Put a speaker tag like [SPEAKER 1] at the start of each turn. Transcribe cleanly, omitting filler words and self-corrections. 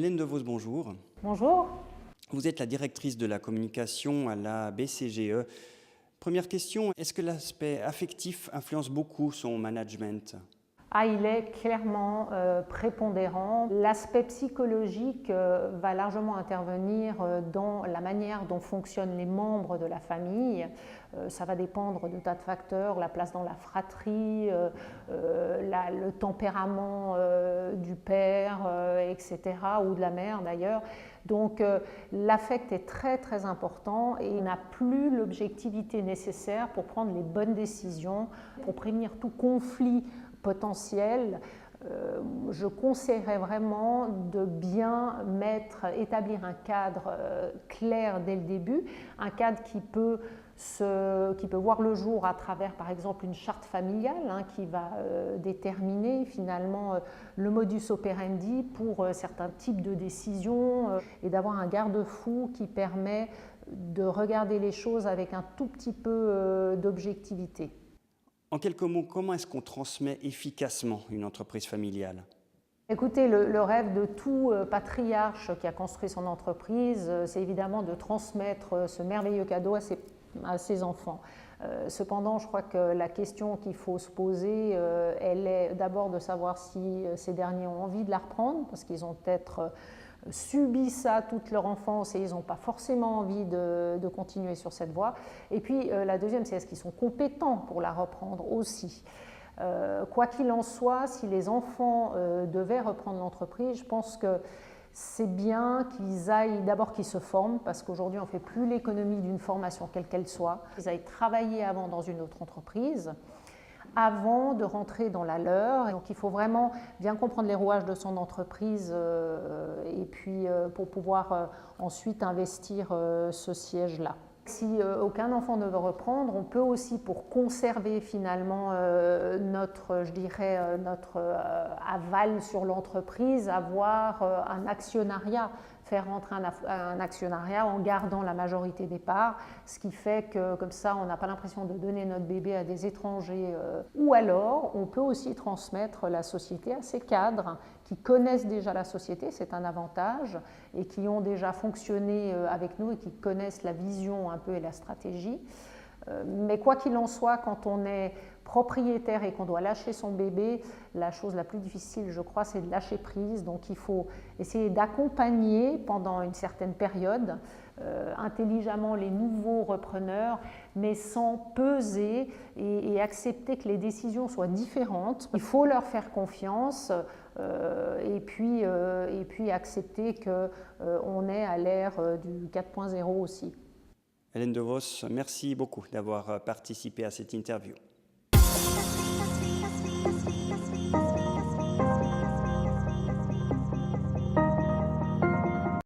[SPEAKER 1] Hélène Devos, bonjour.
[SPEAKER 2] Bonjour.
[SPEAKER 1] Vous êtes la directrice de la communication à la BCGE. Première question, est-ce que l'aspect affectif influence beaucoup son management ?
[SPEAKER 2] Il est clairement prépondérant. L'aspect psychologique va largement intervenir dans la manière dont fonctionnent les membres de la famille. Ça va dépendre de tas de facteurs, la place dans la fratrie, le tempérament du père, etc., ou de la mère d'ailleurs. Donc l'affect est très très important et on n'a plus l'objectivité nécessaire pour prendre les bonnes décisions, pour prévenir tout conflit potentiel. Je conseillerais vraiment de bien établir un cadre clair dès le début, un cadre qui peut voir le jour à travers par exemple une charte familiale qui va déterminer finalement le modus operandi pour certains types de décisions et d'avoir un garde-fou qui permet de regarder les choses avec un tout petit peu d'objectivité.
[SPEAKER 1] En quelques mots, comment est-ce qu'on transmet efficacement une entreprise familiale ?
[SPEAKER 2] Écoutez, le rêve de tout patriarche qui a construit son entreprise, c'est évidemment de transmettre ce merveilleux cadeau à ses enfants. Cependant, je crois que la question qu'il faut se poser, elle est d'abord de savoir si ces derniers ont envie de la reprendre, parce qu'ils ont peut-être subi ça toute leur enfance et ils n'ont pas forcément envie de continuer sur cette voie. Et puis la deuxième, c'est est-ce qu'ils sont compétents pour la reprendre aussi. Quoi qu'il en soit, si les enfants devaient reprendre l'entreprise, je pense que c'est bien qu'ils aillent d'abord qu'ils se forment, parce qu'aujourd'hui on ne fait plus l'économie d'une formation quelle qu'elle soit. Ils aillent travailler avant dans une autre entreprise, avant de rentrer dans la leur. Donc il faut vraiment bien comprendre les rouages de son entreprise et puis pour pouvoir ensuite investir ce siège-là. Si aucun enfant ne veut reprendre, on peut aussi, pour conserver finalement notre aval sur l'entreprise, avoir un actionnariat, faire rentrer un actionnariat en gardant la majorité des parts, ce qui fait que comme ça on n'a pas l'impression de donner notre bébé à des étrangers. Ou alors on peut aussi transmettre la société à ses cadres qui connaissent déjà la société, c'est un avantage, et qui ont déjà fonctionné avec nous et qui connaissent la vision un peu et la stratégie. Mais quoi qu'il en soit, quand on est propriétaire et qu'on doit lâcher son bébé, la chose la plus difficile, je crois, c'est de lâcher prise. Donc il faut essayer d'accompagner pendant une certaine période intelligemment les nouveaux repreneurs, mais sans peser et accepter que les décisions soient différentes. Il faut leur faire confiance et puis accepter qu'on est à l'ère du 4.0 aussi.
[SPEAKER 1] Hélène Devos, merci beaucoup d'avoir participé à cette interview.